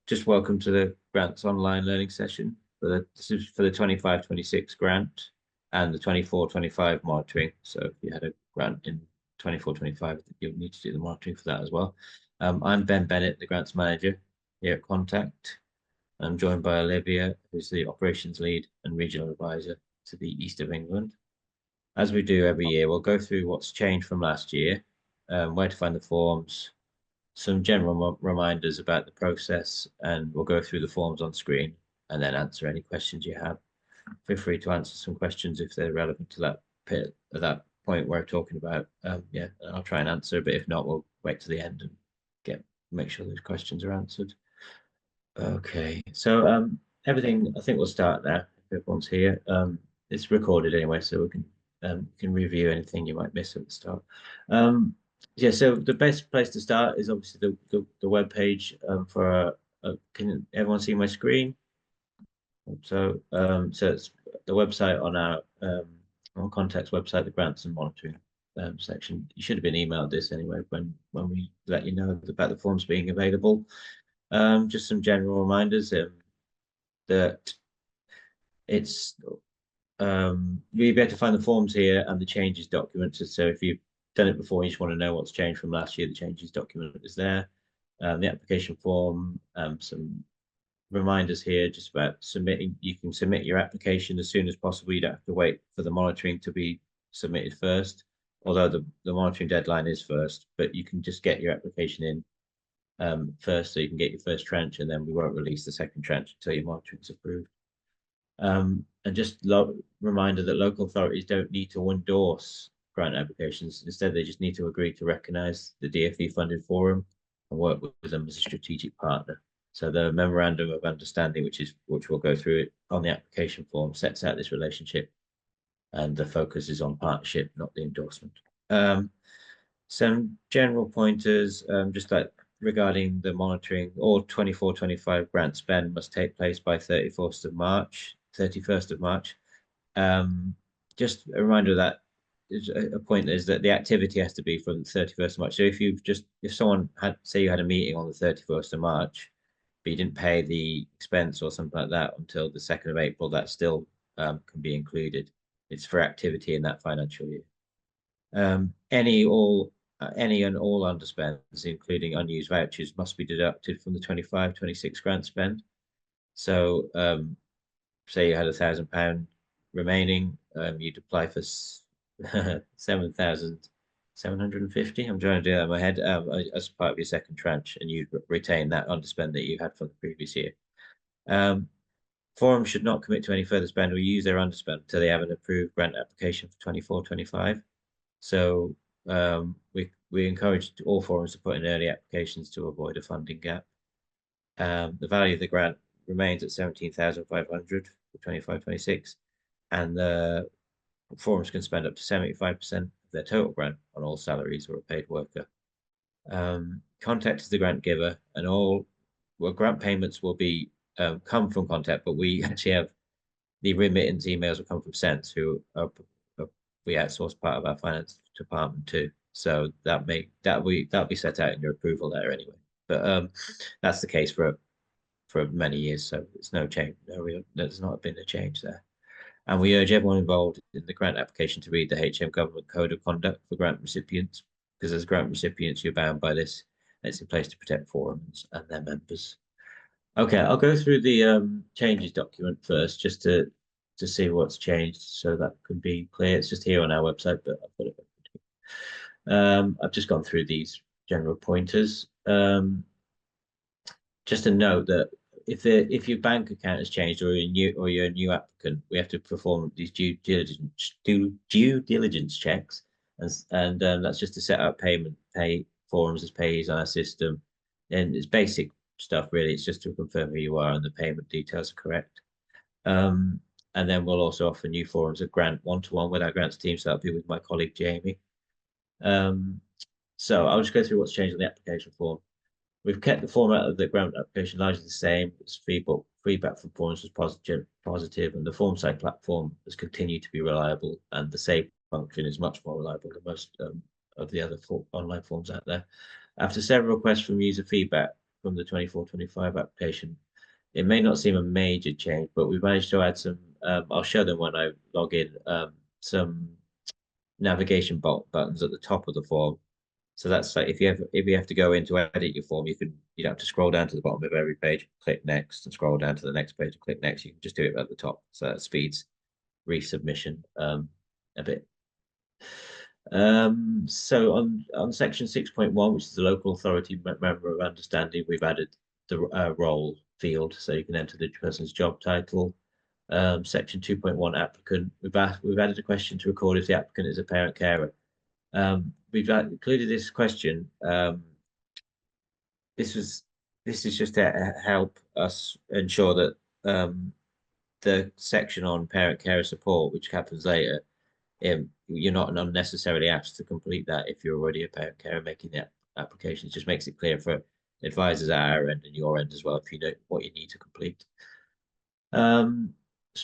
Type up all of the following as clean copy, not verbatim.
Just welcome to the grants online learning session this is for the 25-26 grant and the 24-25 monitoring. So if you had a grant in 24-25, you'll need to do the monitoring for that as well. I'm Ben Bennett, the grants manager here at Contact. I'm joined by Olivia, who's the operations lead and regional advisor to the East of England. As we do every year, we'll go through what's changed from last year, where to find the forms, some general reminders about the process, and we'll go through the forms on screen and then answer any questions you have. Feel free to answer some questions if they're relevant to that point we're talking about. Yeah, I'll try and answer, but if not, we'll wait to the end and make sure those questions are answered. Okay, so everything, I think we'll start now. If everyone's here, it's recorded anyway, so we can review anything you might miss at the start. Yeah, so the best place to start is obviously the web page can everyone see my screen? So it's the website on Contact's website, the grants and monitoring section. You should have been emailed this anyway when we let you know about the forms being available. Just some general reminders that it's you'll be able to find the forms here and the changes documents. So if you've done it before, you just want to know what's changed from last year, the changes document is there. The application form, some reminders here just about submitting. You can submit your application as soon as possible. You don't have to wait for the monitoring to be submitted first, although the monitoring deadline is first, but you can just get your application in first, so you can get your first tranche, and then we won't release the second tranche until your monitoring is approved. And just reminder that local authorities don't need to endorse grant applications. Instead, they just need to agree to recognise the DFE funded forum and work with them as a strategic partner. So the memorandum of understanding, which we'll go through it on the application form, sets out this relationship, and the focus is on partnership, not the endorsement. Some general pointers, just like regarding the monitoring, all 24-25 grant spend must take place by 31st of March. Just a reminder that is a point is that the activity has to be from the 31st of March. So if someone say you had a meeting on the 31st of March, but you didn't pay the expense or something like that until the 2nd of April, that still can be included. It's for activity in that financial year. Any and all underspends, including unused vouchers, must be deducted from the 25-26 grant spend. So say you had £1,000 remaining, you'd apply for 7,750. I'm trying to do that in my head as part of your second tranche, and you'd retain that underspend that you had from the previous year. Forums should not commit to any further spend or use their underspend until they have an approved grant application for 24-25. So we encourage all forums to put in early applications to avoid a funding gap. The value of the grant remains at 17,500 for 25-26, and the forums can spend up to 75% of their total grant on all salaries or a paid worker. Contact is the grant giver, and all grant payments will be come from Contact, but we actually have the remittance emails will come from Sense, who we outsource part of our finance department too. So that'll be set out in your approval letter anyway. But that's the case for many years, so it's no change. There's not been a change there. And we urge everyone involved in the grant application to read the HM Government Code of Conduct for grant recipients, because as grant recipients, you're bound by this. And it's in place to protect forums and their members. Okay, I'll go through the changes document first, just to see what's changed, so that can be clear. It's just here on our website, but I've got it. I've just gone through these general pointers. Just a note that if your bank account has changed or you're a new applicant, we have to perform these due diligence checks, and that's just to set up pay forms as payees on our system, and it's basic stuff really. It's just to confirm who you are and the payment details are correct. And then we'll also offer new forms of grant one-to-one with our grants team, so that'll be with my colleague Jamie. So I'll just go through what's changed on the application form. We've kept the format of the grant application largely the same. Its feedback from forums was positive, and the form site platform has continued to be reliable, and the save function is much more reliable than most of the other online forms out there. After several requests from user feedback, from the 24-25 application. It may not seem a major change, but we've managed to add some, I'll show them when I log in, some navigation buttons at the top of the form. So that's like if you have to go in to edit your form, you don't have to scroll down to the bottom of every page, click next, and scroll down to the next page and click next. You can just do it at the top. So that speeds resubmission a bit. So on section 6.1, which is the local authority member of understanding, we've added the role field, so you can enter the person's job title. Section 2.1 applicant, we've added a question to record if the applicant is a parent carer. We've included this question. This is just to help us ensure that the section on parent carer support, which happens later, you're not unnecessarily asked to complete that if you're already a parent carer making the application. It just makes it clear for advisors at our end and your end as well if you know what you need to complete.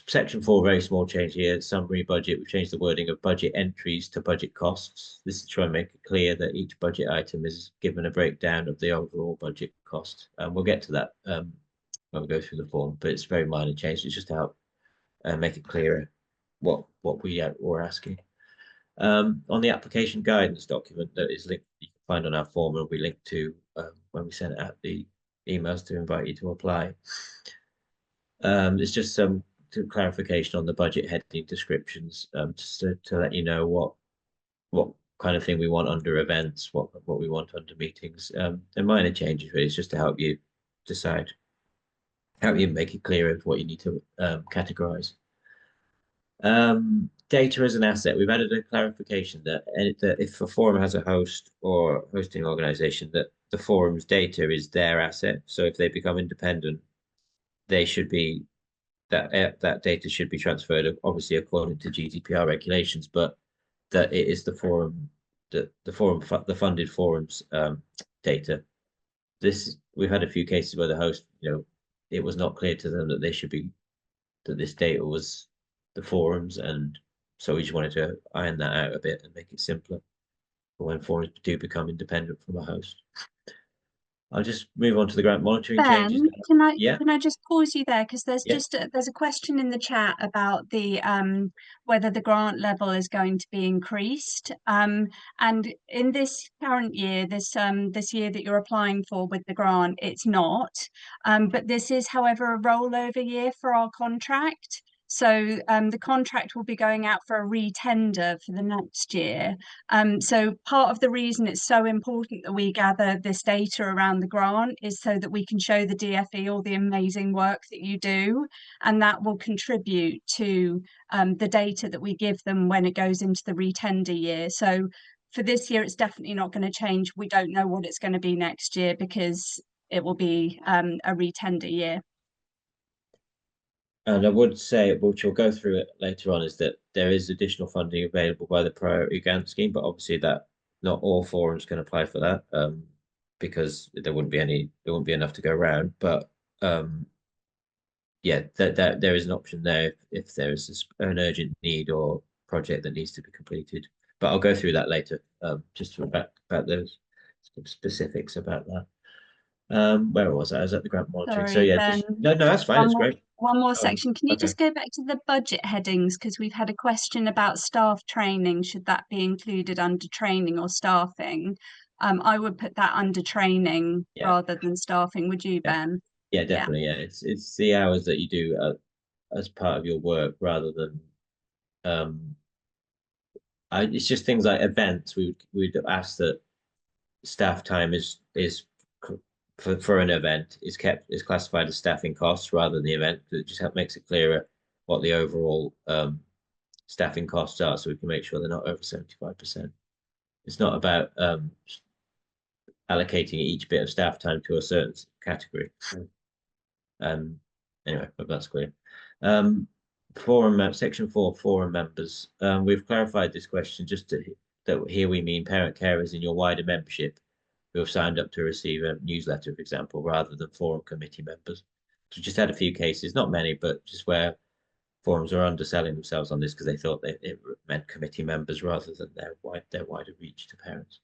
Section 4, very small change here. Summary budget. We've changed the wording of budget entries to budget costs. This is to try and make it clear that each budget item is given a breakdown of the overall budget cost. And we'll get to that when we go through the form, but it's a very minor change. It's just to help make it clearer what we're asking. On the application guidance document that is linked, you can find on our form, and we linked to when we sent out the emails to invite you to apply. It's just some clarification on the budget heading descriptions, just to let you know what kind of thing we want under events, what we want under meetings. They're minor changes, really. It's just to help you decide, help you make it clear of what you need to categorize. Data as an asset. We've added a clarification that if a forum has a host or hosting organization, that the forum's data is their asset. So if they become independent, they should be that data should be transferred, obviously according to GDPR regulations, but that it is the forum, the funded forum's data. We've had a few cases where the host, it was not clear to them that that this data was the forums, and so we just wanted to iron that out a bit and make it simpler for when forums do become independent from a host. I'll just move on to the grant monitoring changes. Can I just pause you there, because there's there's a question in the chat about the whether the grant level is going to be increased. And in this current year, this year that you're applying for with the grant, it's not. But this is, however, a rollover year for our contract. So the contract will be going out for a re-tender for the next year. So part of the reason it's so important that we gather this data around the grant is so that we can show the DFE all the amazing work that you do, and that will contribute to the data that we give them when it goes into the re-tender year. So for this year, it's definitely not going to change. We don't know what it's going to be next year because it will be a re-tender year. And I would say, which we'll go through it later on, is that there is additional funding available by the priority grant scheme, but obviously that not all forums can apply for that, because there wouldn't be enough to go around. But yeah, that there is an option there if there is an urgent need or project that needs to be completed. But I'll go through that later, just about those specifics about that. Where was I? I was at the grant monitoring. Sorry, so yeah, no, that's fine. That's great. One more section. Can you just go back to the budget headings? Because we've had a question about staff training. Should that be included under training or staffing? I would put that under training rather than staffing. Would you, Ben? Yeah, definitely. Yeah, it's the hours that you do as part of your work rather than it's just things like events. We'd ask that staff time is for an event is classified as staffing costs rather than the event. It just makes it clearer what the overall staffing costs are, so we can make sure they're not over 75%. It's not about allocating each bit of staff time to a certain category. Anyway, hope that's clear. Section 4, forum members. We've clarified this question that here we mean parent carers in your wider membership who have signed up to receive a newsletter, for example, rather than forum committee members. So we just had a few cases, not many, but just where forums are underselling themselves on this because they thought it meant committee members rather than their wider reach to parents.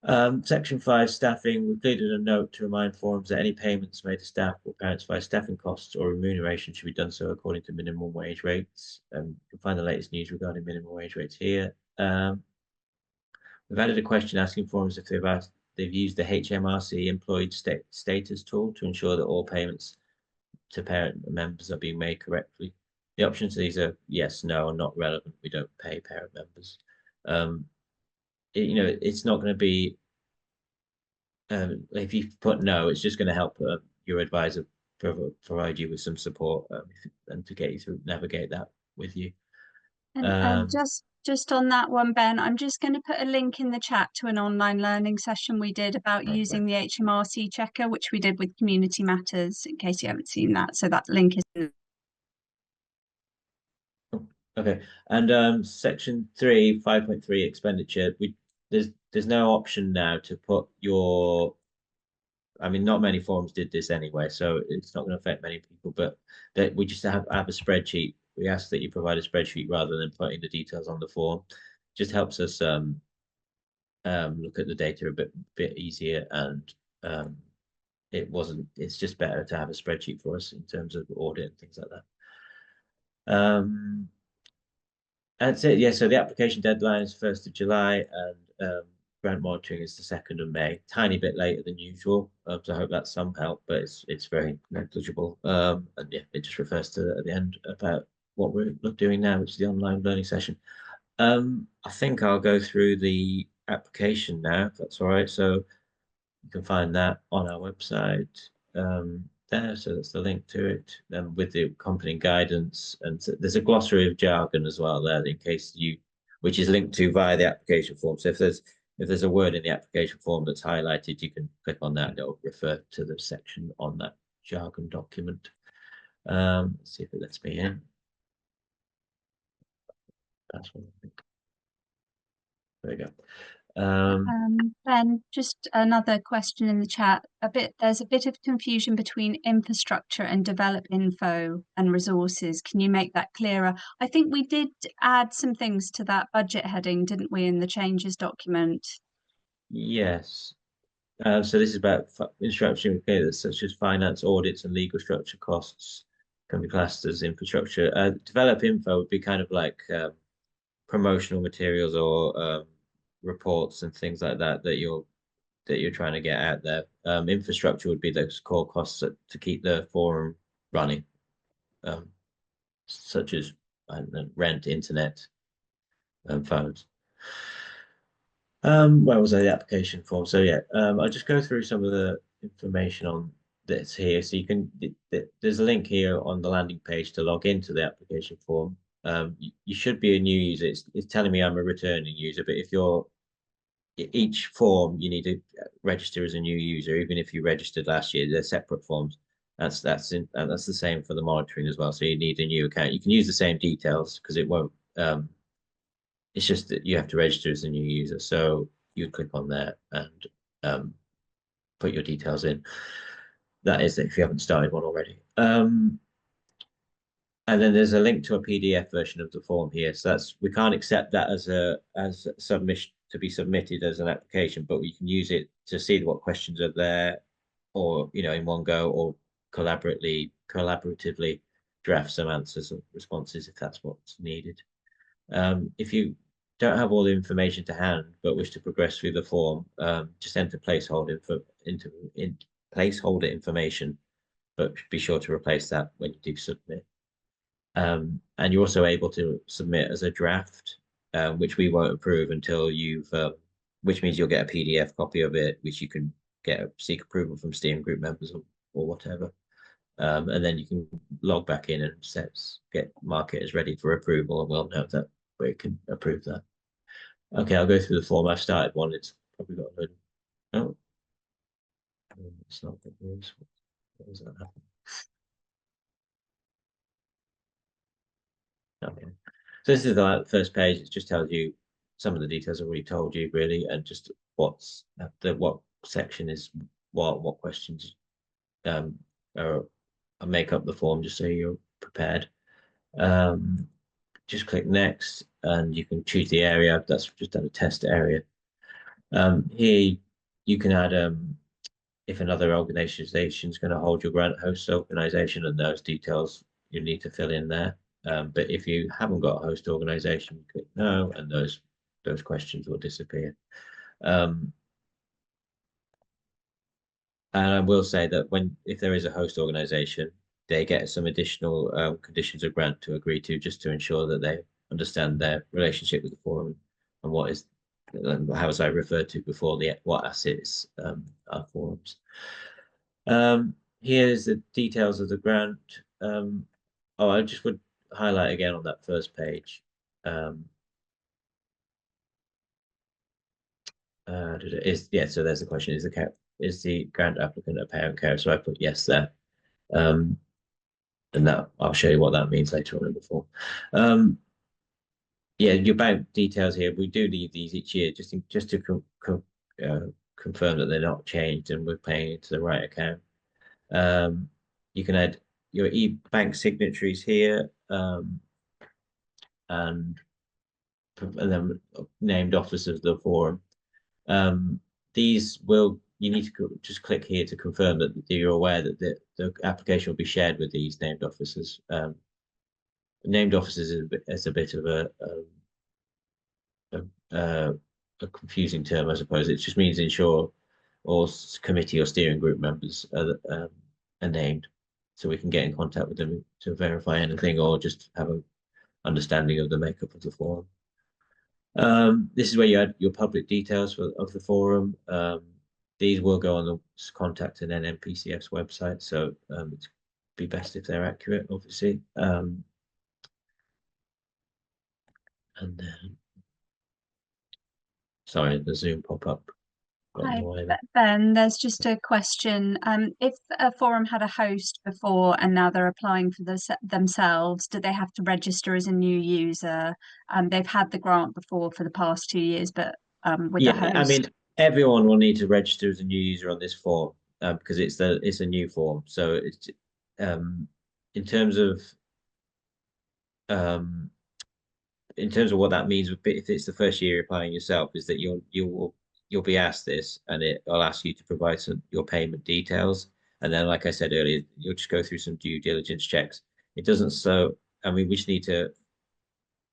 Section 5, staffing. We included a note to remind forums that any payments made to staff or parents via staffing costs or remuneration should be done so according to minimum wage rates. You can find the latest news regarding minimum wage rates here. We've added a question asking forums if they've used the HMRC employed status tool to ensure that all payments to parent members are being made correctly. The options to these are yes, no, not relevant. We don't pay parent members. It's not going to be, if you put no, it's just going to help your advisor provide you with some support and to get you to navigate that with you. And just on that one, Ben, I'm just going to put a link in the chat to an online learning session we did about using the HMRC checker, which we did with Community Matters, in case you haven't seen that. So that link is in. Okay, and section 3, 5.3 expenditure. There's no option now to put your. I mean, not many forums did this anyway, so it's not going to affect many people. But that we just have a spreadsheet. We ask that you provide a spreadsheet rather than putting the details on the form. Just helps us look at the data a bit easier, and it's just better to have a spreadsheet for us in terms of audit and things like that. That's it. Yeah, so the application deadline is 1st of July, and grant monitoring is the 2nd of May. Tiny bit later than usual, so I hope that's some help, but it's very negligible. And yeah, it just refers to at the end about what we're doing now, which is the online learning session. I think I'll go through the application now, if that's all right. So you can find that on our website there. So that's the link to it, with the accompanying guidance. And so there's a glossary of jargon as well there, in case which is linked to via the application form. So if there's a word in the application form that's highlighted, you can click on that and it'll refer to the section on that jargon document. Let's see if it lets me in. Password. There we go. Ben, just another question in the chat. There's a bit of confusion between infrastructure and develop info and resources. Can you make that clearer? I think we did add some things to that budget heading, didn't we, in the changes document? Yes. So this is about instruction such as finance, audits, and legal structure costs can be classed as infrastructure. Develop info would be kind of like promotional materials or reports and things like that that you're trying to get out there. Infrastructure would be those core costs to keep the forum running, such as rent, internet, and phones. Where was I? The application form. So yeah, I'll just go through some of the information on this here. So you can, there's a link here on the landing page to log into the application form. You should be a new user. It's telling me I'm a returning user, but if you're each form, you need to register as a new user, even if you registered last year. They're separate forms. That's the same for the monitoring as well. So you need a new account. You can use the same details because it won't. It's just that you have to register as a new user. So you click on there and put your details in. That is if you haven't started one already. And then there's a link to a PDF version of the form here. So we can't accept that as submission to be submitted as an application, but we can use it to see what questions are there, or in one go, or collaboratively draft some answers or responses if that's what's needed. If you don't have all the information to hand but wish to progress through the form, just enter placeholder information, but be sure to replace that when you do submit. And you're also able to submit as a draft, which we won't approve until which means you'll get a PDF copy of it, which you can seek approval from steering group members or whatever. And then you can log back in and mark it as ready for approval, and we'll note that we can approve that. Okay, I'll go through the form. I've started one. It's probably got a load. Oh, it's not good news. What does that happen? Okay. So this is the first page. It just tells you some of the details I've already told you, really, and just what section is what questions make up the form, just so you're prepared. Just click next, and you can choose the area. That's just a test area. Here you can add if another organization is going to hold your grant host organization, and those details you need to fill in there. But if you haven't got a host organization, click no, and those questions will disappear. And I will say that if there is a host organization, they get some additional conditions of grant to agree to, just to ensure that they understand their relationship with the forum and what is, how, as I referred to before, what assets are forums. Here's the details of the grant. Oh, I just would highlight again on that first page. So there's the question: is the grant applicant a parent carer? So I put yes there. And that I'll show you what that means later on in the form. Yeah, your bank details here. We do need these each year just to confirm that they're not changed and we're paying into the right account. You can add your e-bank signatories here, and then named officers of the forum. You need to just click here to confirm that you're aware that the application will be shared with these named officers. Named officers is a bit of a confusing term, I suppose. It just means ensure all committee or steering group members are named, so we can get in contact with them to verify anything or just have an understanding of the makeup of the forum. This is where you add your public details of the forum. These will go on the contact and NNPCF's website, so it'd be best if they're accurate, obviously. And then, sorry, the Zoom pop-up. Hi, Ben, there's just a question. If a forum had a host before and now they're applying for themselves, do they have to register as a new user? They've had the grant before for the past 2 years, but with the host. I mean, everyone will need to register as a new user on this form because it's a new form. So it's in terms of what that means, if it's the first year you're applying yourself, is that you'll be asked this, and I'll ask you to provide your payment details, and then, like I said earlier, you'll just go through some due diligence checks. It doesn't we just need to.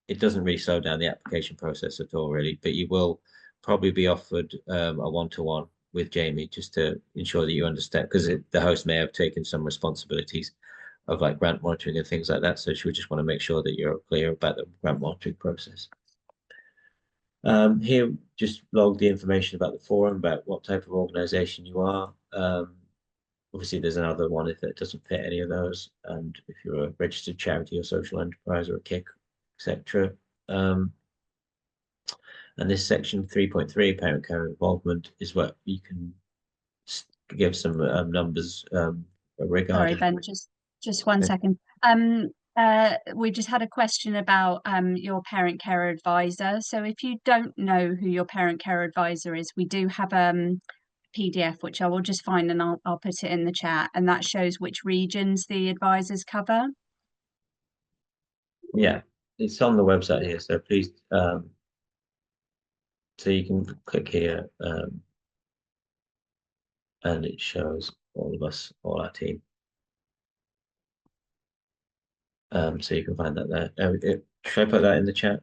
It doesn't really slow down the application process at all, really. But you will probably be offered a one-to-one with Jamie just to ensure that you understand, because the host may have taken some responsibilities of like grant monitoring and things like that. So she would just want to make sure that you're clear about the grant monitoring process. Here, just log the information about the forum, about what type of organization you are. Obviously, there's another one if it doesn't fit any of those, and if you're a registered charity or social enterprise or a KIC, etc. And this section 3.3, parent care involvement, is what you can give some numbers regarding. Sorry, Ben, just one second. We just had a question about your parent care advisor. So if you don't know who your parent care advisor is, we do have PDF, which I will just find and I'll put it in the chat, and that shows which regions the advisors cover. Yeah, it's on the website here, so please, so you can click here, and it shows all of us, all our team. So you can find that there. Should I put that in the chat?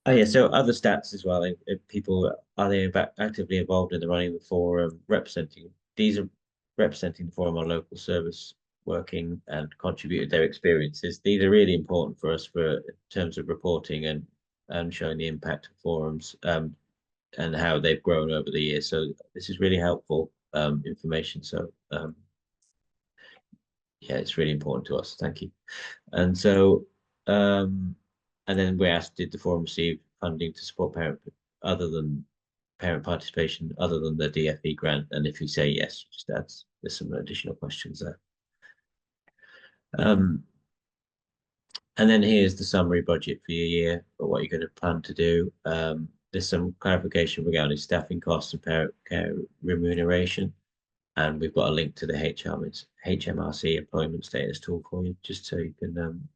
Oh yeah, so other stats as well. If people are they actively involved in the running of the forum, these are representing the forum on local service working and contributed their experiences. These are really important for us in terms of reporting and showing the impact of forums and how they've grown over the years. So this is really helpful information. So yeah, it's really important to us. Thank you. And so and then we asked, did the forum receive funding to support parent participation other than the DFE grant? And if you say yes, just there's some additional questions there. And then here's the summary budget for your year, or what you're going to plan to do. There's some clarification regarding staffing costs and parent care remuneration. And we've got a link to the HMRC employment status tool for you, just so you can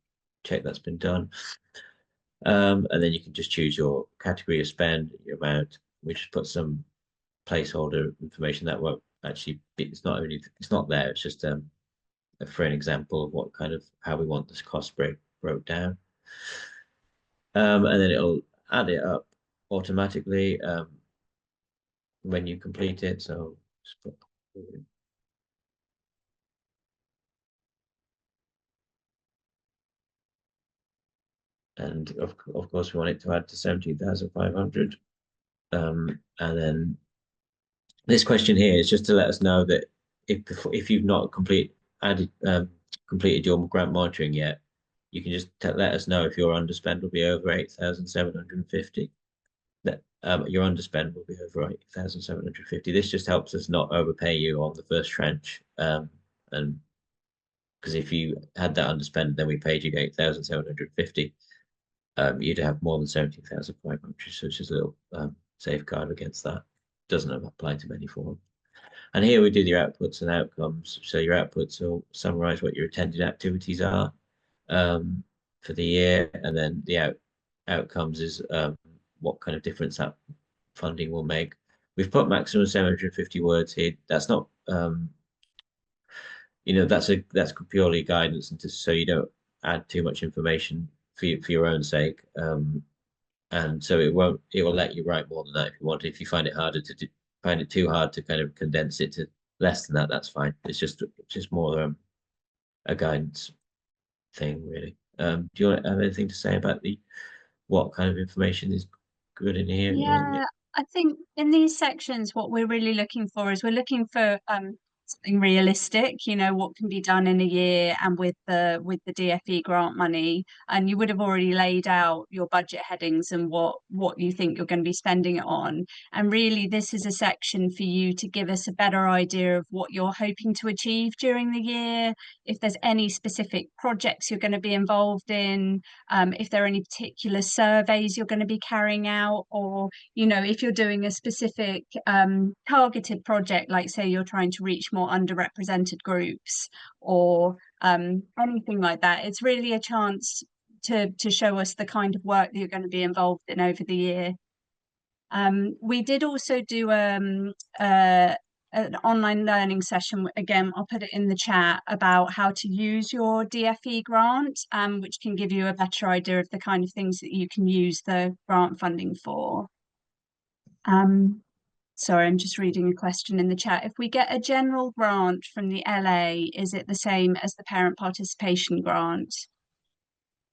check that's been done. And then you can just choose your category of spend, your amount, we just put some placeholder information that won't actually be, it's not there, it's just for an example of what kind of how we want this cost broke down. And then it'll add it up automatically when you complete it. So just put, and of course we want it to add to 17,500. And then this question here is just to let us know that if you've not completed your grant monitoring yet, you can just let us know if your underspend will be over 8,750. That your underspend will be over 8,750. This just helps us not overpay you on the first tranche. And because if you had that underspend, then we paid you 8,750, you'd have more than 17,500. So it's just a little safeguard against that. Doesn't apply to many forms. And here we do your outputs and outcomes. So your outputs will summarize what your attended activities are for the year, and then the outcomes is what kind of difference that funding will make. We've put maximum 750 words here. That's not, that's purely guidance, and just so you don't add too much information for your own sake. And so it will let you write more than that if you want. If you find it find it too hard to kind of condense it to less than that, that's fine. It's just more a guidance thing, really. Do you want to have anything to say about what kind of information is good in here? Yeah, I think in these sections, what we're really looking for is we're looking for something realistic, what can be done in a year and with the DFE grant money. And you would have already laid out your budget headings and what you think you're going to be spending it on. And really, this is a section for you to give us a better idea of what you're hoping to achieve during the year, if there's any specific projects you're going to be involved in, if there are any particular surveys you're going to be carrying out, or if you're doing a specific targeted project, like say you're trying to reach more underrepresented groups or anything like that. It's really a chance to show us the kind of work that you're going to be involved in over the year. We did also do an online learning session. Again, I'll put it in the chat, about how to use your DFE grant, which can give you a better idea of the kind of things that you can use the grant funding for. Sorry, I'm just reading a question in the chat. If we get a general grant from the LA, is it the same as the parent participation grant?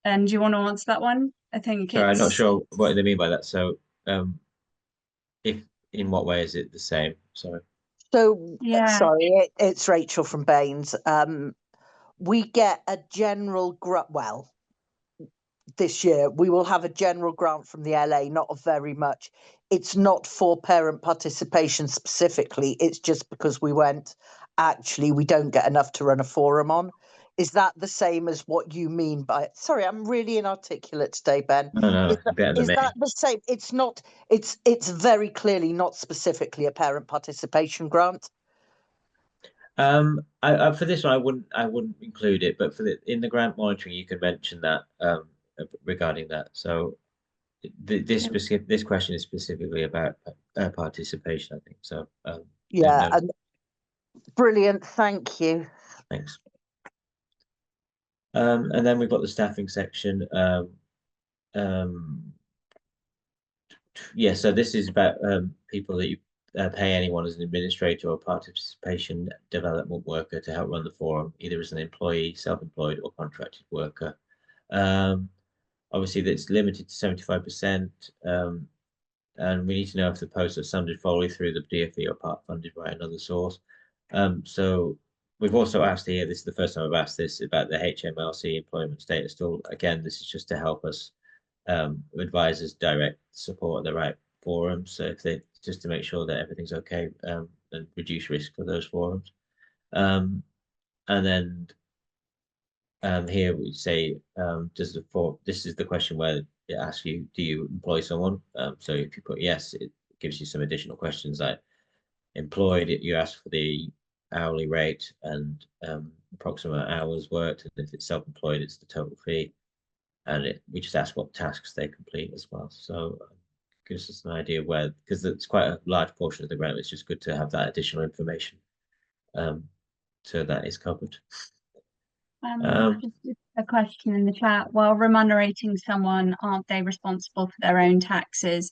And do you want to answer that one? I think Sorry, I'm not sure what they mean by that. So in what way is it the same? Sorry. So sorry, it's Rachel from Baines. We get a general grant. Well, this year we will have a general grant from the LA, not very much. It's not for parent participation specifically. It's just because we we don't get enough to run a forum on. Is that the same as what you mean by? Sorry, I'm really inarticulate today, Ben. No, is that the same? It's not. It's very clearly not specifically a parent participation grant. For this one, I wouldn't include it, but in the grant monitoring, you can mention that regarding that. So this question is specifically about participation, I think. So yeah, no. Brilliant. Thank you. Thanks. And then we've got the staffing section. Yeah, so this is about people that you pay anyone as an administrator or participation development worker to help run the forum, either as an employee, self-employed, or contracted worker. Obviously, that's limited to 75%, and we need to know if the posts are funded fully through the DFE or part funded by another source. So we've also asked here, this is the first time I've asked this, about the HMRC employment status tool. Again, this is just to help us advisors direct support the right forums, so just to make sure that everything's okay and reduce risk for those forums. And then here we say, this is the question where it asks you, do you employ someone? So if you put yes, it gives you some additional questions like employed, you ask for the hourly rate and approximate hours worked, and if it's self-employed, it's the total fee. And we just ask what tasks they complete as well. So gives us an idea where, because it's quite a large portion of the grant. It's just good to have that additional information, so that is covered. Just a question in the chat. While remunerating someone, aren't they responsible for their own taxes?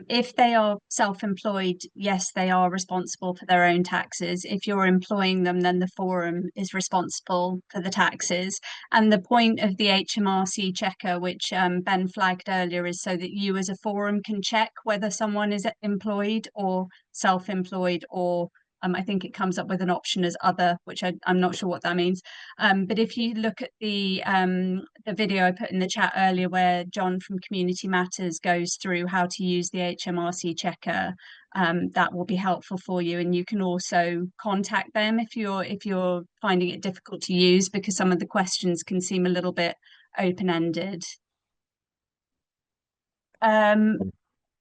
If they are self-employed, yes, they are responsible for their own taxes. If you're employing them, then the forum is responsible for the taxes. And the point of the HMRC checker, which Ben flagged earlier, is so that you as a forum can check whether someone is employed or self-employed, or I think it comes up with an option as other, which I'm not sure what that means. But if you look at the video I put in the chat earlier, where John from Community Matters goes through how to use the HMRC checker, that will be helpful for you. And you can also contact them if you're finding it difficult to use, because some of the questions can seem a little bit open-ended.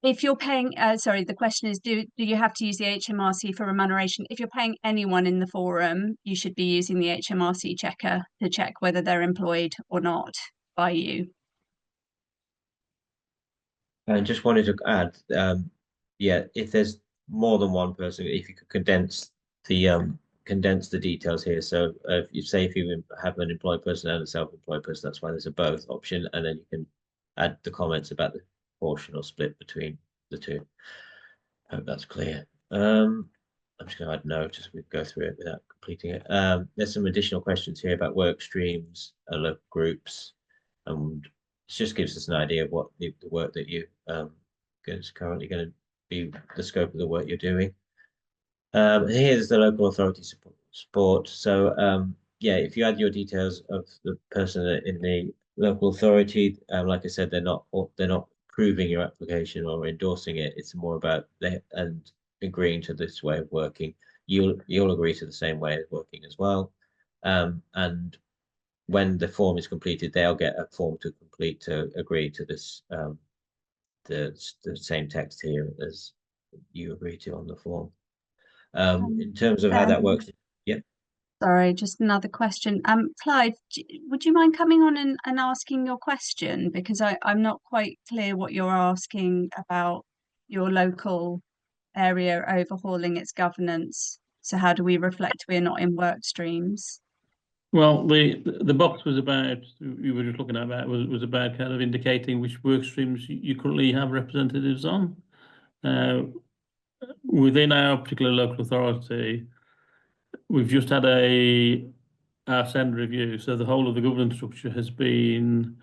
If you're paying, sorry, the question is, do you have to use the HMRC for remuneration? If you're paying anyone in the forum, you should be using the HMRC checker to check whether they're employed or not by you. I just wanted to add, yeah, if there's more than one person, if you could condense the details here. So if you have an employed person and a self-employed person, that's why there's a both option, and then you can add the comments about the portion or split between the two. Hope that's clear. I'm just going to add notes as we go through it without completing it. There's some additional questions here about work streams, local groups, and it just gives us an idea of what the work that you is currently going to be the scope of the work you're doing. Here's the local authority support. So yeah, if you add your details of the person in the local authority, like I said, they're not approving your application or endorsing it. It's more about and agreeing to this way of working. You'll agree to the same way of working as well. And when the form is completed, they'll get a form to complete to agree to this the same text here as you agree to on the form. In terms of how that works, yeah. Sorry, just another question. Clive, would you mind coming on and asking your question? Because I'm not quite clear what you're asking about your local area overhauling its governance. So how do we reflect we're not in work streams? Well, the box was about, you were just looking at that, was about kind of indicating which work streams you currently have representatives on. Within our particular local authority, we've just had our SEND review, so the whole of the governance structure has been,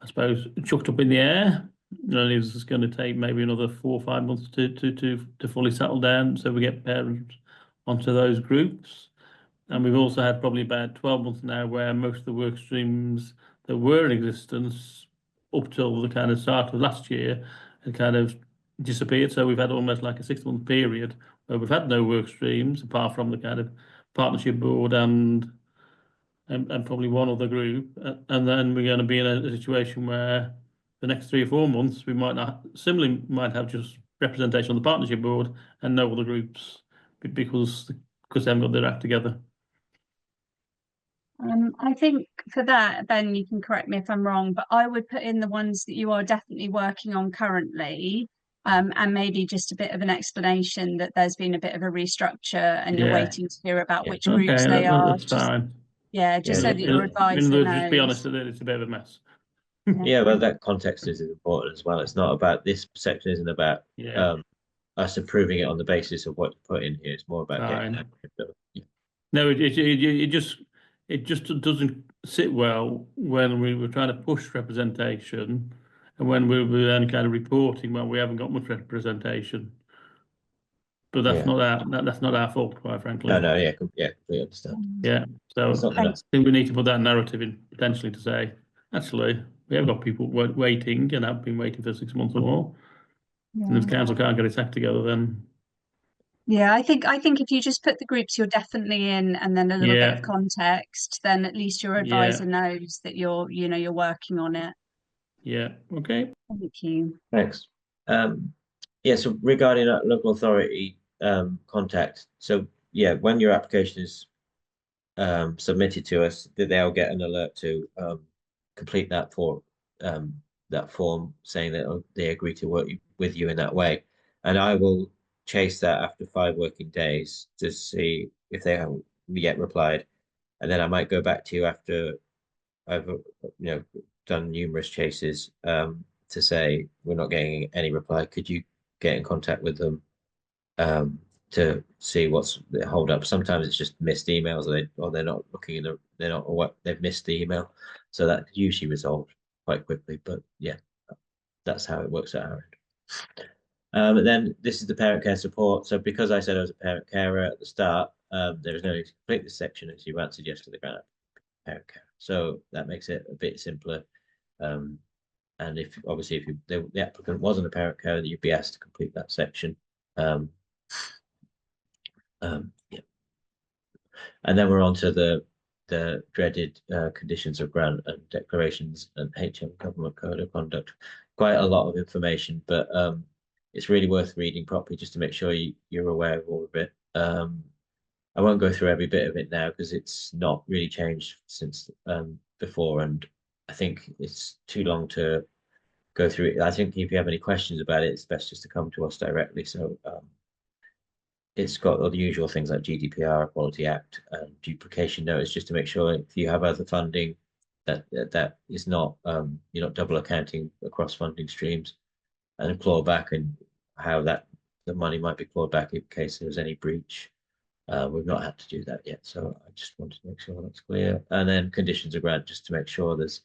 I suppose, chucked up in the air. And it's going to take maybe another 4 or 5 months to fully settle down, so we get parents onto those groups. And we've also had probably about 12 months now where most of the work streams that were in existence up till the kind of start of last year had kind of disappeared. So we've had almost like a 6-month period where we've had no work streams apart from the kind of partnership board and probably one other group. And then we're going to be in a situation where the next 3 or 4 months we might have just representation on the partnership board and no other groups because they haven't got their act together. I think for that, Ben, you can correct me if I'm wrong, but I would put in the ones that you are definitely working on currently, and maybe just a bit of an explanation that there's been a bit of a restructure and you're waiting to hear about which groups they are. That's fine. Yeah, just so that your advisor knows. Just be honest that it's a bit of a mess. Yeah, well, that context is important as well. It's not about this section, isn't about us approving it on the basis of what you put in here. It's more about getting that. No, it just doesn't sit well when we were trying to push representation and when we were then kind of reporting when we haven't got much representation. But that's not our fault, quite frankly. No, we understand. Yeah, so I think we need to put that narrative in potentially to say, actually, we have got people waiting and have been waiting for 6 months or more. Yeah. And if council can't get its act together, then. Yeah, I think if you just put the groups you're definitely in and then a little bit of context, then at least your advisor knows that you're working on it. Yeah. Okay. Thank you. Thanks. Yeah. So regarding local authority contact, so yeah, when your application is submitted to us, they'll get an alert to complete that for the that form saying that they agree to work with you in that way. And I will chase that after 5 working days to see if they haven't yet replied. And then I might go back to you after I've done numerous chases to say we're not getting any reply. Could you get in contact with them to see what's the hold up? Sometimes it's just missed emails, or they're not looking in they're not, or what, they've missed the email, so that's usually resolved quite quickly. But yeah, that's how it works at our end. And then this is the parent care support. So because I said I was a parent carer at the start, there is no need to complete this section as you answered yes to the grant parent care. So that makes it a bit simpler. And if obviously if the applicant wasn't a parent carer, you'd be asked to complete that section. Yeah. And then we're on to the dreaded conditions of grant and declarations and HM government code of conduct. Quite a lot of information, but it's really worth reading properly just to make sure you're aware of all of it. I won't go through every bit of it now because it's not really changed since before, and I think it's too long to go through it. I think if you have any questions about it, it's best just to come to us directly. So it's got all the usual things like GDPR, Equality Act, and duplication notice, just to make sure if you have other funding that is not you're not double accounting across funding streams, and clawback and how the money might be clawed back in case there's any breach. We've not had to do that yet, so I just wanted to make sure that's clear. And then conditions of grant, just to make sure there's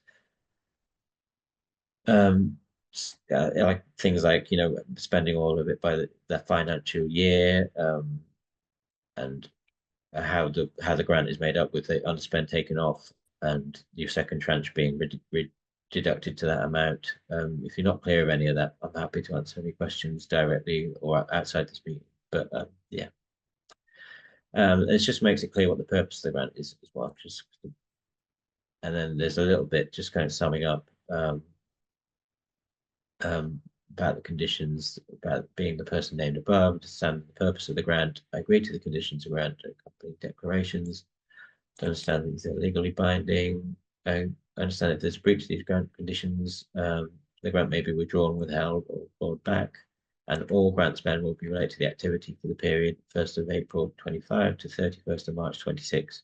like things like spending all of it by the financial year, and how the grant is made up with the underspend taken off and your second tranche being deducted to that amount. If you're not clear of any of that, I'm happy to answer any questions directly or outside this meeting. But yeah, it just makes it clear what the purpose of the grant is as well. And then there's a little bit just kind of summing up about the conditions, about being the person named above, understand the purpose of the grant, agree to the conditions of grant, accompanying declarations, to understand these are legally binding, understand if there's a breach of these grant conditions, the grant may be withdrawn, withheld, or clawed back, and all grant spend will be related to the activity for the period 1st of April 25 to 31st of March 26.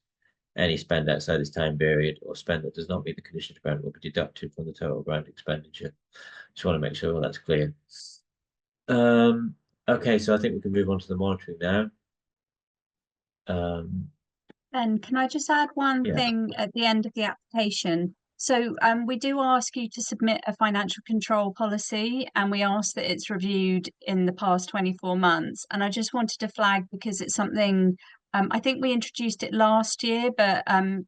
Any spend outside this time period or spend that does not meet the conditions of grant will be deducted from the total grant expenditure. Just want to make sure that's clear. Okay, so I think we can move on to the monitoring now. Ben, can I just add one thing at the end of the application? So we do ask you to submit a financial control policy, and we ask that it's reviewed in the past 24 months. And I just wanted to flag, because it's something, I think we introduced it last year, but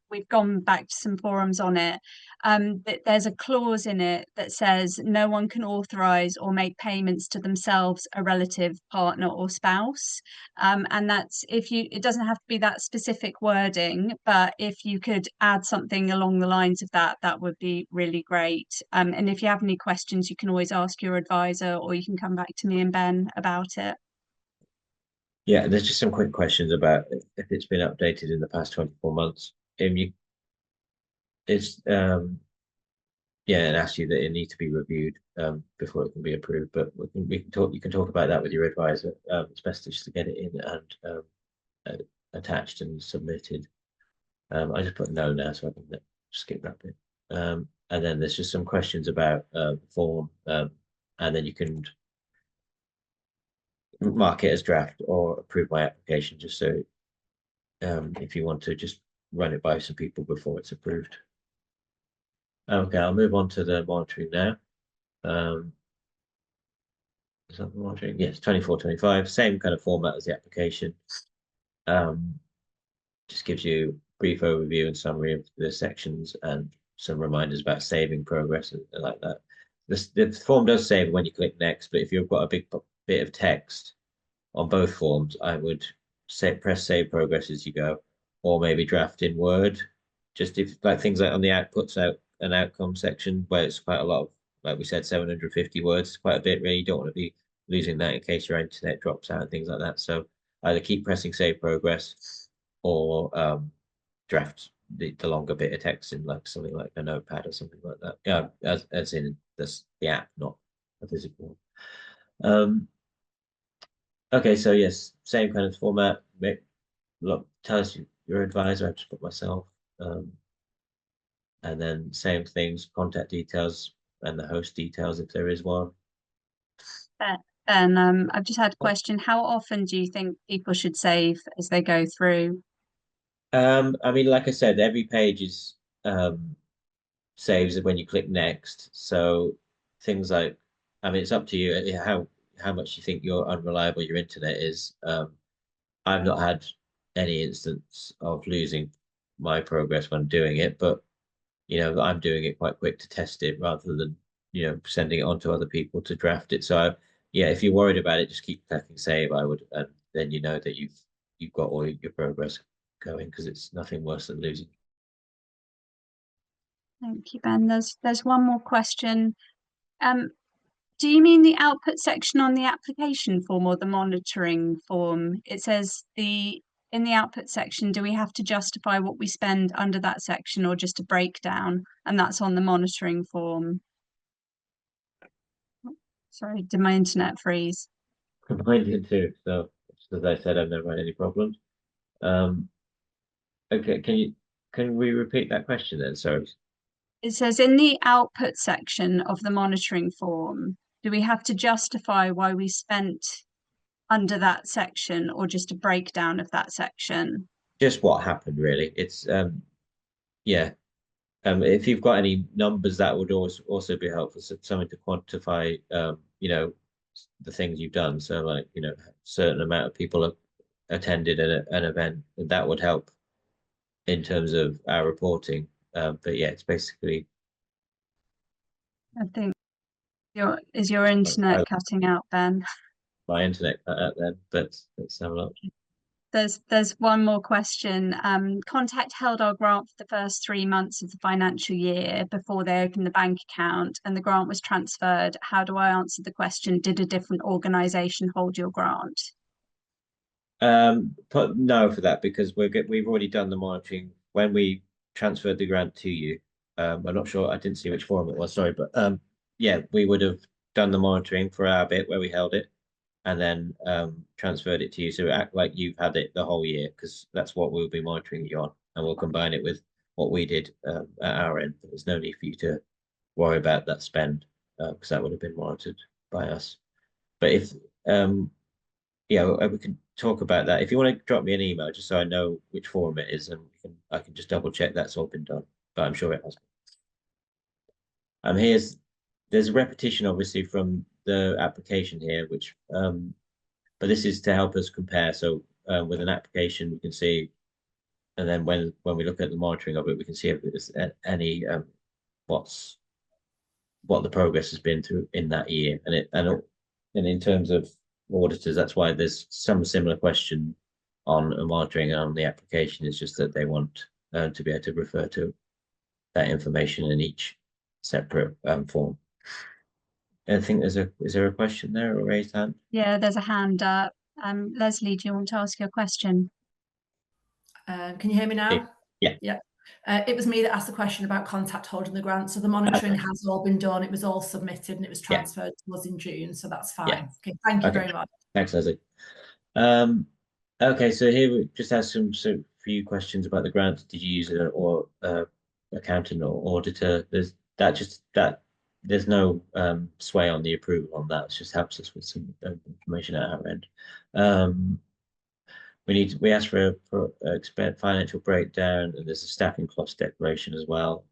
we've gone back to some forums on it. That there's a clause in it that says no one can authorize or make payments to themselves, a relative, partner, or spouse. And that's it doesn't have to be that specific wording, but if you could add something along the lines of that, that would be really great. And if you have any questions, you can always ask your advisor, or you can come back to me and Ben about it. Yeah, there's just some quick questions about if it's been updated in the past 24 months. Yeah, and ask you that it needs to be reviewed before it can be approved. But we can talk. You can talk about that with your advisor. It's best just to get it in and attached and submitted. I just put no now, so I can skip that bit. And then there's just some questions about the form, and then you can mark it as draft or approve my application, just so if you want to just run it by some people before it's approved. Okay, I'll move on to the monitoring now. Is that the monitoring? Yes, 24-25, same kind of format as the application. Just gives you a brief overview and summary of the sections and some reminders about saving progress and like that. The form does save when you click next, but if you've got a big bit of text on both forms, I would press save progress as you go, or maybe draft in Word. Just if like things like on the outputs out an outcome section where it's quite a lot of, like we said, 750 words, quite a bit really. You don't want to be losing that in case your internet drops out and things like that. So either keep pressing save progress or draft the longer bit of text in like something like a notepad or something like that. Yeah, as in this the app, not a physical one. Okay, so yes, same kind of format. Look, tell us your advisor. I just put myself, and then same things, contact details and the host details if there is one. And I've just had a question. How often do you think people should save as they go through? I mean, like I said, every page is saves when you click next. So things like, I mean, it's up to you how much you think your unreliable your internet is. I've not had any instance of losing my progress when doing it, but you know, I'm doing it quite quick to test it rather than, you know, sending it on to other people to draft it. So yeah, if you're worried about it, just keep clicking save, I would, and then you know that you've got all your progress going, because it's nothing worse than losing. Thank you, Ben. There's one more question. Do you mean the output section on the application form or the monitoring form? It says in the output section, do we have to justify what we spend under that section, or just a breakdown? And that's on the monitoring form. Sorry, did my internet freeze? Mine did too. So as I said, I've never had any problems. Okay, can we repeat that question then? Sorry. It says in the output section of the monitoring form, do we have to justify why we spent under that section, or just a breakdown of that section? Just what happened, really. It's yeah. If you've got any numbers, that would also be helpful. So something to quantify, you know, the things you've done. So like, you know, a certain amount of people have attended an event, and that would help in terms of our reporting. But yeah, it's basically. I think is your internet cutting out, Ben? My internet cut out then, but let's have a look. There's one more question. Contact held our grant for the first 3 months of the financial year before they opened the bank account, and the grant was transferred. How do I answer the question? Did a different organisation hold your grant? Put no for that, because we've already done the monitoring when we transferred the grant to you. I'm not sure, I didn't see which form it was, sorry, but yeah, we would have done the monitoring for our bit where we held it, and then transferred it to you, so act like you've had it the whole year, because that's what we'll be monitoring you on, and we'll combine it with what we did at our end. But there's no need for you to worry about that spend, because that would have been monitored by us. But if yeah, we can talk about that. If you want to drop me an email, just so I know which forum it is, and I can just double check that's all been done. But I'm sure it has been. There's a repetition obviously from the application here, which but this is to help us compare. So with an application, we can see, and then when we look at the monitoring of it, we can see if there's any what the progress has been through in that year, and in terms of auditors, that's why there's some similar question on monitoring and on the application. It's just that they want to be able to refer to that information in each separate form. I think is there a question there, or a raised hand? Yeah, there's a hand up. Leslie, do you want to ask your question? Can you hear me now? Yeah. Yeah. It was me that asked the question about contact holding the grant. So the monitoring has all been done. It was all submitted and it was transferred to us in June. So that's fine. Yeah. Okay. Thank you very much. Thanks, Leslie. Okay, so here we just asked some few questions about the grant. Did you use it, or accountant or auditor? There's no sway on the approval on that. It just helps us with some information at our end. We asked for a financial breakdown, and there's a staffing cost declaration as well.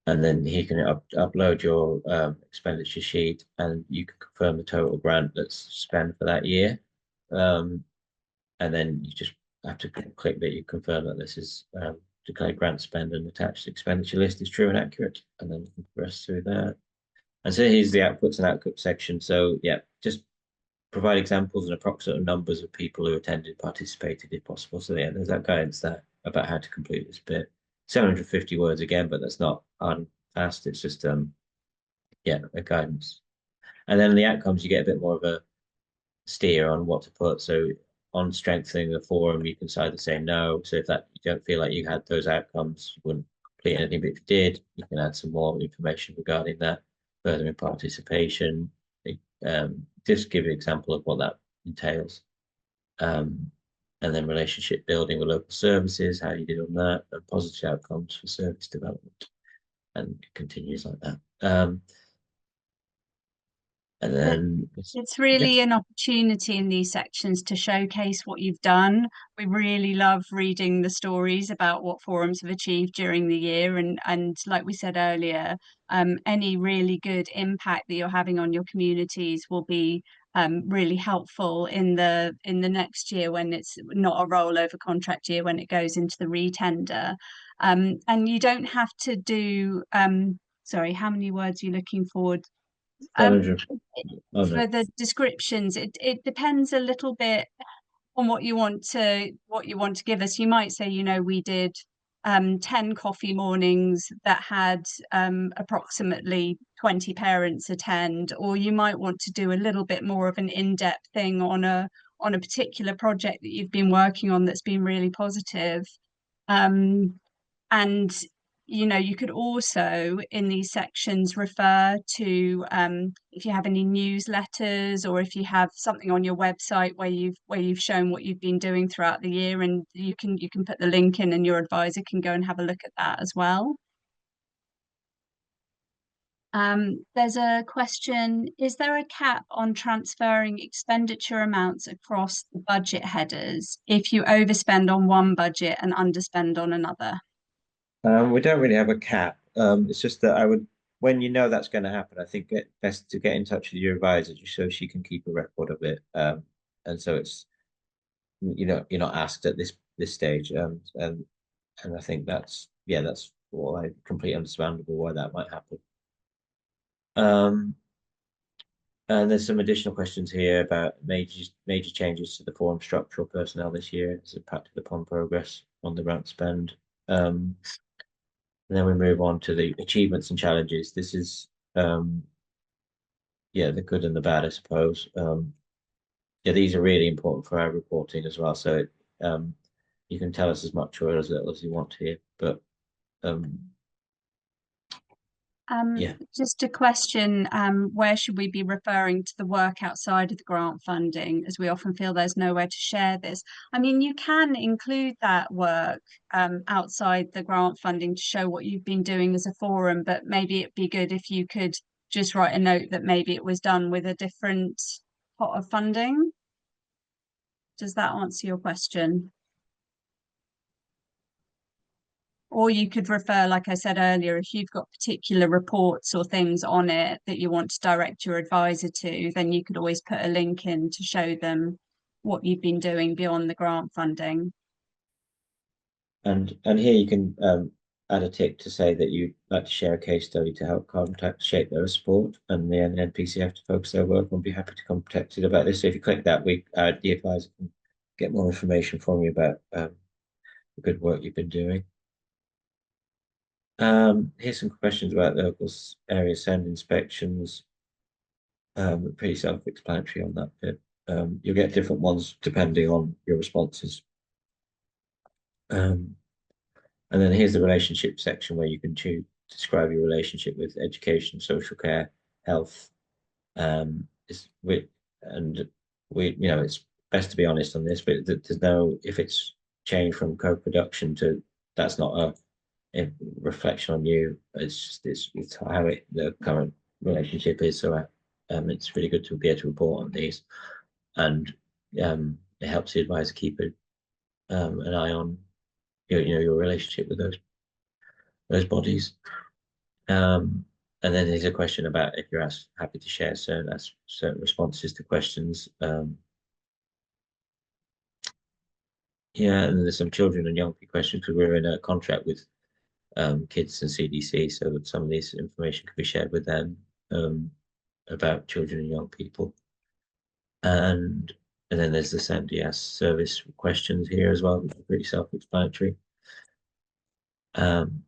And then he can upload your expenditure sheet, and you can confirm the total grant that's spent for that year. And then you just have to click that you confirm that this is declared grant spend, and attached expenditure list is true and accurate, and then you can progress through that. And so here's the outputs and output section. So yeah, just provide examples and approximate numbers of people who attended, participated if possible. So yeah, there's that guidance there about how to complete this bit. 750 words again, but that's not fast. It's just yeah, a guidance. And then the outcomes, you get a bit more of a steer on what to put. So on strengthening the forum, you can either say no. So if that you don't feel like you had those outcomes, you wouldn't complete anything. But if you did, you can add some more information regarding that, furthering participation. Just give you an example of what that entails. And then relationship building with local services, how you did on that, and positive outcomes for service development, and it continues like that. And then it's really an opportunity in these sections to showcase what you've done. We really love reading the stories about what forums have achieved during the year, and like we said earlier, any really good impact that you're having on your communities will be really helpful in the next year when it's not a rollover contract year, when it goes into the retender. And you don't have to do sorry, how many words are you looking for? For the descriptions, it depends a little bit on what you want to give us. You might say, you know, we did 10 coffee mornings that had approximately 20 parents attend, or you might want to do a little bit more of an in-depth thing on a particular project that you've been working on that's been really positive. And you know, you could also in these sections refer to if you have any newsletters, or if you have something on your website where you've shown what you've been doing throughout the year, and you can put the link in and your advisor can go and have a look at that as well. There's a question: is there a cap on transferring expenditure amounts across the budget headers if you overspend on one budget and underspend on another? We don't really have a cap. It's just that I would, when you know that's going to happen, I think it's best to get in touch with your advisor just so she can keep a record of it. And so it's, you know, you're not asked at this stage. And I think that's what I completely understandable why that might happen. And there's some additional questions here about major changes to the forum structural personnel this year as impacted upon progress on the grant spend. And then we move on to the achievements and challenges. This is, yeah, the good and the bad, I suppose. Yeah, these are really important for our reporting as well. So you can tell us as much or as little as you want here, but yeah. Just a question, where should we be referring to the work outside of the grant funding, as we often feel there's nowhere to share this? I mean, you can include that work outside the grant funding to show what you've been doing as a forum, but maybe it'd be good if you could just write a note that maybe it was done with a different pot of funding. Does that answer your question? Or you could refer, like I said earlier, if you've got particular reports or things on it that you want to direct your advisor to, then you could always put a link in to show them what you've been doing beyond the grant funding. And here you can add a tick to say that you'd like to share a case study to help carbon tax shape their support, and the NPC have to focus their work. We'll be happy to contact you about this. So if you click that, the advisor can get more information from you about the good work you've been doing. Here's some questions about local area send inspections. Pretty self-explanatory on that bit. You'll get different ones depending on your responses. And then here's the relationship section where you can describe your relationship with education, social care, health. It's best to be honest on this, but there's no, if it's changed from co-production to, that's not a reflection on you. It's how the current relationship is. So it's really good to be able to report on these, and it helps the advisor keep an eye on your relationship with those bodies. And then there's a question about if you're happy to share certain responses to questions. Yeah, and there's some children and young people questions because we're in a contract with kids and CDC, so that some of this information can be shared with them about children and young people. And then there's the SEND-DS service questions here as well, which are pretty self-explanatory. And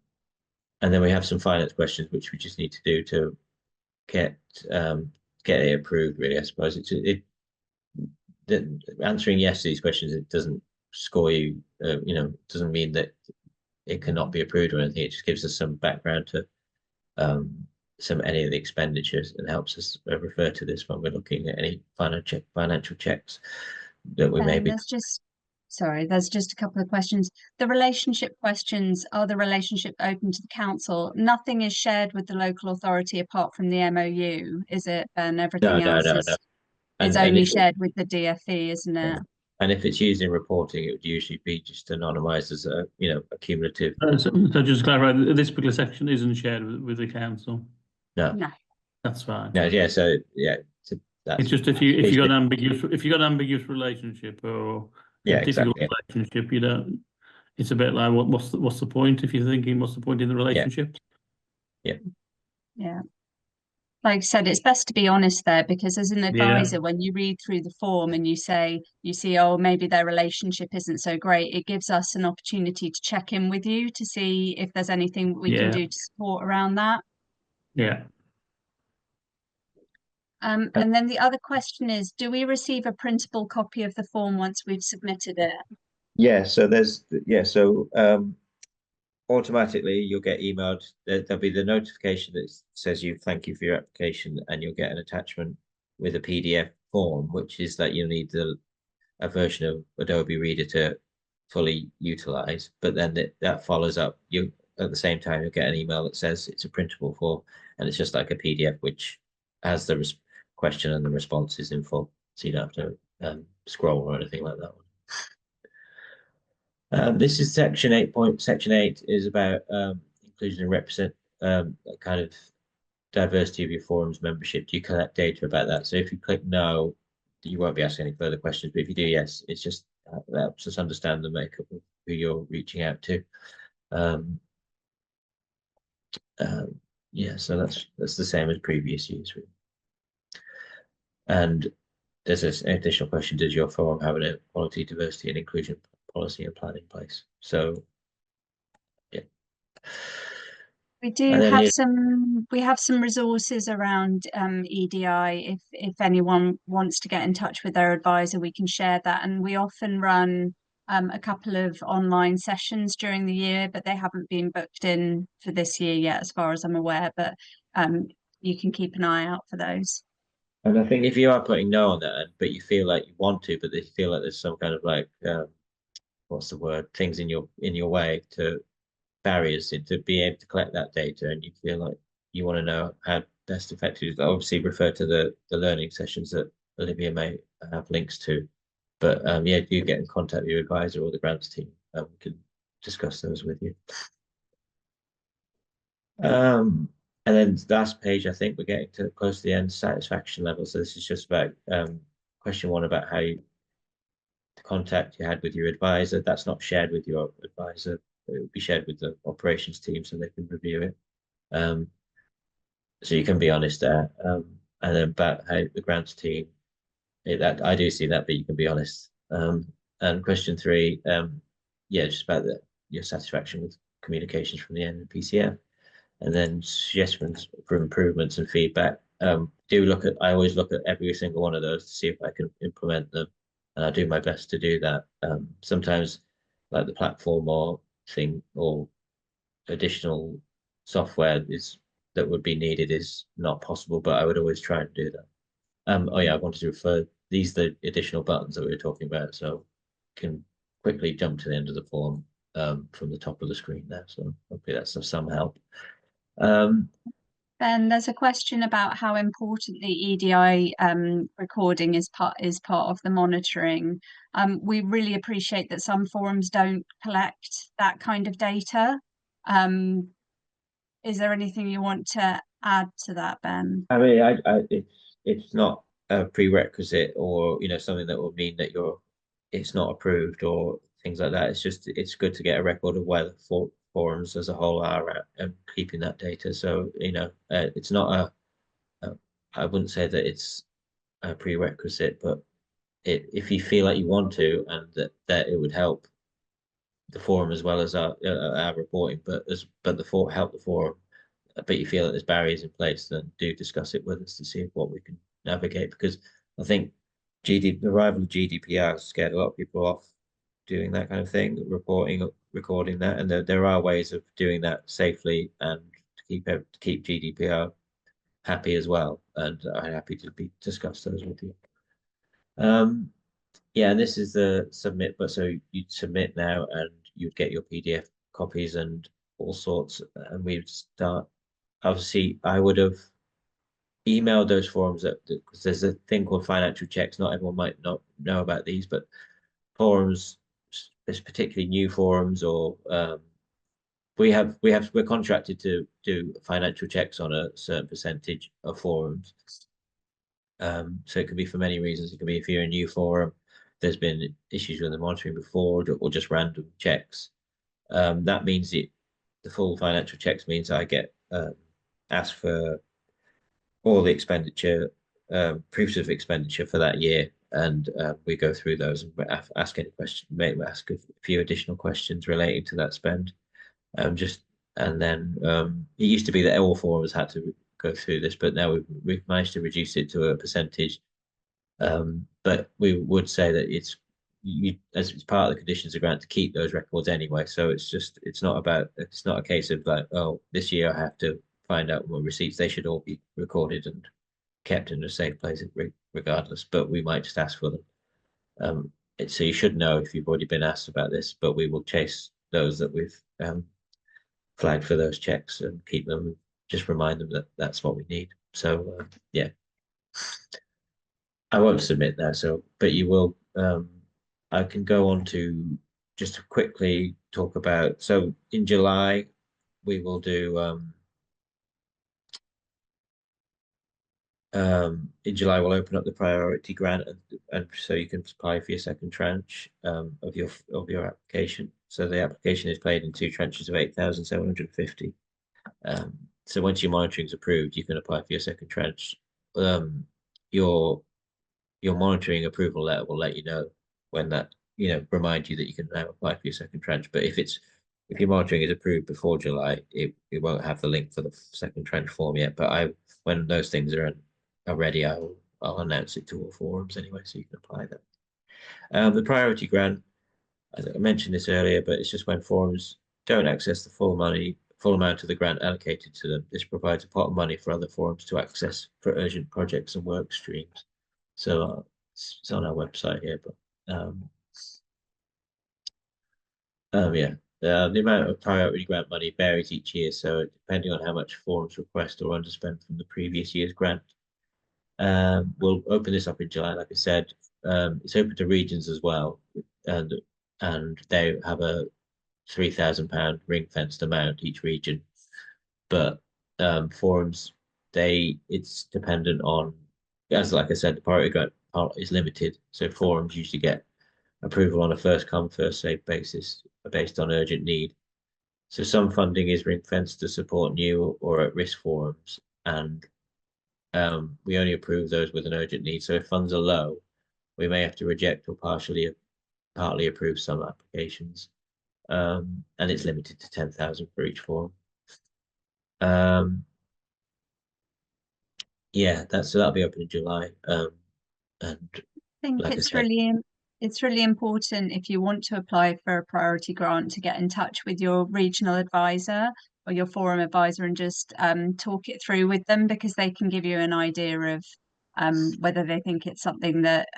then we have some finance questions which we just need to do to get it approved. Really, I suppose answering yes to these questions, it doesn't score you, doesn't mean that it cannot be approved or anything. It just gives us some background to any of the expenditures and helps us refer to this when we're looking at any financial checks that we may be. There's just a couple of questions. The relationship questions, are the relationship open to the council? Nothing is shared with the local authority apart from the MOU, is it? And everything else is only shared with the DFE, isn't it? And if it's used in reporting, it would usually be just anonymised as a cumulative. So just to clarify, this particular section isn't shared with the council. No. That's fine. No, yeah. So yeah, it's just if you got an ambiguous relationship or a difficult relationship, you don't. It's a bit like what's the point if you're thinking what's the point in the relationship? Yeah. Like I said, it's best to be honest there, because as an advisor, when you read through the form and you see, oh, maybe their relationship isn't so great, it gives us an opportunity to check in with you to see if there's anything we can do to support around that. Yeah. And then the other question is, do we receive a printable copy of the form once we've submitted it? Yeah, so automatically you'll get emailed. There'll be the notification that says thank you for your application, and you'll get an attachment with a PDF form, which is that you'll need a version of Adobe Reader to fully utilize. But then that follows up. You at the same time you'll get an email that says it's a printable form, and it's just like a PDF which has the question and the responses in full, so you don't have to scroll or anything like that. This is section 8. Section 8 is about inclusion and represent kind of diversity of your forum's membership. Do you collect data about that? So if you click no, you won't be asking any further questions. But if you do yes, it's just that helps us understand the makeup of who you're reaching out to. Yeah, so that's the same as previous years. And there's an additional question: does your forum have an equality, diversity, and inclusion policy and plan in place? So yeah, we do have some resources around EDI. If anyone wants to get in touch with their advisor, we can share that. And we often run a couple of online sessions during the year, but they haven't been booked in for this year yet, as far as I'm aware. But you can keep an eye out for those. And I think if you are putting no on that, but you feel like you want to, but you feel like there's some kind of like what's the word? Things in your way, to barriers to be able to collect that data, and you feel like you want to know how best effective. Obviously, refer to the learning sessions that Olivia may have links to. But yeah, do get in contact with your advisor or the grants team. We can discuss those with you. And then the last page, I think we're getting close to the end, satisfaction level. So this is just about question 1 about how the contact you had with your advisor. That's not shared with your advisor. It will be shared with the operations team so they can review it. So you can be honest there. And then about how the grants team, I do see that, but you can be honest. And question 3, yeah, just about your satisfaction with communications from the NPCF. And then suggestions for improvements and feedback. I always look at every single one of those to see if I can implement them, and I do my best to do that. Sometimes, like the platform or additional software that would be needed is not possible, but I would always try and do that. Oh yeah, I wanted to refer these the additional buttons that we were talking about, so you can quickly jump to the end of the form from the top of the screen there. So hopefully that's of some help. Ben, there's a question about how important the EDI recording is part of the monitoring. We really appreciate that some forums don't collect that kind of data. Is there anything you want to add to that, Ben? I mean, it's not a prerequisite or something that will mean that it's not approved or things like that. It's good to get a record of where the forums as a whole are at and keeping that data. So it's not I wouldn't say that it's a prerequisite, but if you feel like you want to, and that it would help the forum as well as our reporting, but help the forum, but you feel that there's barriers in place, then do discuss it with us to see what we can navigate. Because I think the arrival of GDPR scared a lot of people off doing that kind of thing, recording that, and there are ways of doing that safely and to keep GDPR happy as well. And I'm happy to discuss those with you. Yeah, and this is the submit, but so you'd submit now and you'd get your PDF copies and all sorts, and we'd start. Obviously, I would have emailed those forums because there's a thing called financial checks. Not everyone might not know about these, but forums, there's particularly new forums, or we're contracted to do financial checks on a certain percentage of forums. So it could be for many reasons. It could be if you're a new forum, there's been issues with the monitoring before, or just random checks. That means the full financial checks means I get asked for all the expenditure, proofs of expenditure for that year, and we go through those and ask any question, ask a few additional questions relating to that spend. And then it used to be that all forums had to go through this, but now we've managed to reduce it to a percentage. But we would say that it's part of the conditions of grant to keep those records anyway. So it's not a case of like, oh, this year I have to find out what receipts. They should all be recorded and kept in a safe place regardless, but we might just ask for them. So you should know if you've already been asked about this, but we will chase those that we've flagged for those checks and keep them, just remind them that that's what we need. So yeah, I won't submit that. So, but you will, I can go on to just to quickly talk about, so in July, we will do, in July, we'll open up the priority grant, and so you can apply for your second tranche of your application. So the application is paid in 2 tranches of 8,750. So once your monitoring is approved, you can apply for your second tranche. Your monitoring approval letter will let you know when that, remind you that you can now apply for your second tranche. But if your monitoring is approved before July, it won't have the link for the second tranche form yet. But when those things are ready, I'll announce it to all forums anyway, so you can apply that. The priority grant, as I mentioned this earlier, but it's just when forums don't access the full amount of the grant allocated to them. This provides a pot of money for other forums to access for urgent projects and work streams. So it's on our website here, but yeah, the amount of priority grant money varies each year. So depending on how much forums request or underspend from the previous year's grant. We'll open this up in July, like I said. It's open to regions as well, and they have a £3,000 ring-fenced amount each region. But forums, it's dependent on, as like I said, the priority grant part is limited. So forums usually get approval on a first come, first served basis based on urgent need. So some funding is ring-fenced to support new or at-risk forums, and we only approve those with an urgent need. So if funds are low, we may have to reject or partly approve some applications. And it's limited to 10,000 for each forum. Yeah, that'll be open in July. And I think like it's really important, if you want to apply for a priority grant, to get in touch with your regional advisor or your forum advisor and just talk it through with them, because they can give you an idea of whether they think it's something that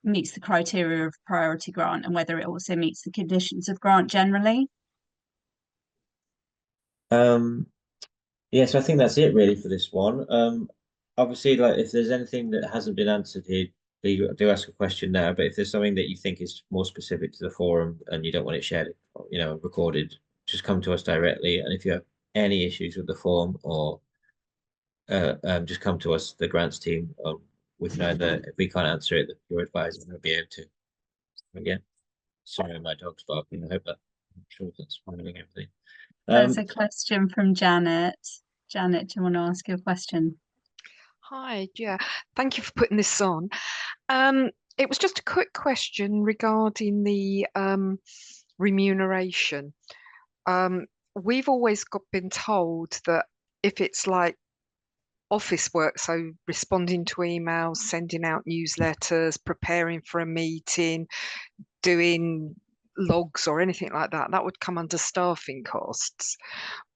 meets the criteria of priority grant, and whether it also meets the conditions of grant generally. Yeah, so I think that's it really for this one. Obviously, like if there's anything that hasn't been answered here, do ask a question now. But if there's something that you think is more specific to the forum and you don't want it shared, recorded, just come to us directly. And if you have any issues with the form, or just come to us, the grants team. We can either, if we can't answer it, your advisor will be able to. Again, sorry, my dog's barking. I hope that, I'm sure that's finding everything. There's a question from Janet. Janet, do you want to ask your question? Hi, yeah, thank you for putting this on. It was just a quick question regarding the remuneration. We've always been told that if it's like office work, so responding to emails, sending out newsletters, preparing for a meeting, doing logs or anything like that, that would come under staffing costs.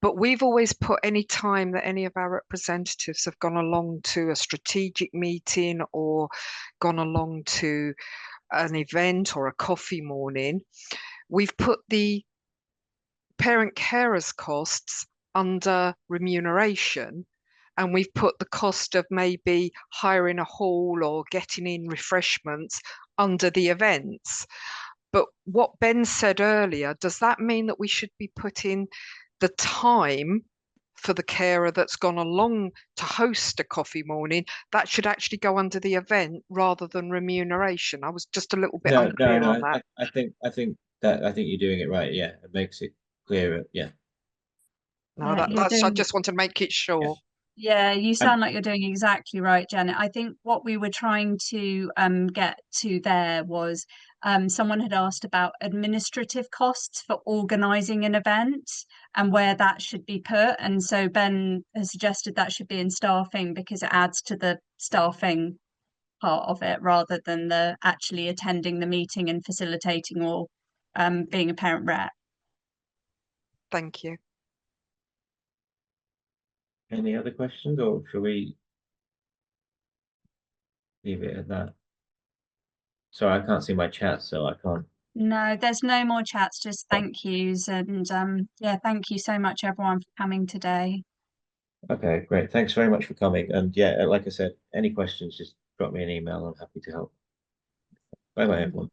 But we've always put any time that any of our representatives have gone along to a strategic meeting or gone along to an event or a coffee morning, we've put the parent carers costs under remuneration, and we've put the cost of maybe hiring a hall or getting in refreshments under the events. But what Ben said earlier, does that mean that we should be putting the time for the carer that's gone along to host a coffee morning, that should actually go under the event rather than remuneration? I was just a little bit unclear on that. I think you're doing it right. Yeah, it makes it clearer. Yeah. No, Yeah, that's I just want to make it sure. Yeah, you sound like you're doing exactly right, Janet. I think what we were trying to get to there was someone had asked about administrative costs for organising an event and where that should be put. And so Ben has suggested that should be in staffing because it adds to the staffing part of it rather than the actually attending the meeting and facilitating or being a parent rep. Thank you. Any other questions, or shall we leave it at that? Sorry, I can't see my chat, so I can't. No, there's no more chats, just thank yous. And yeah, thank you so much, everyone, for coming today. Okay, great. Thanks very much for coming. And yeah, like I said, any questions, just drop me an email. I'm happy to help. Bye bye, everyone.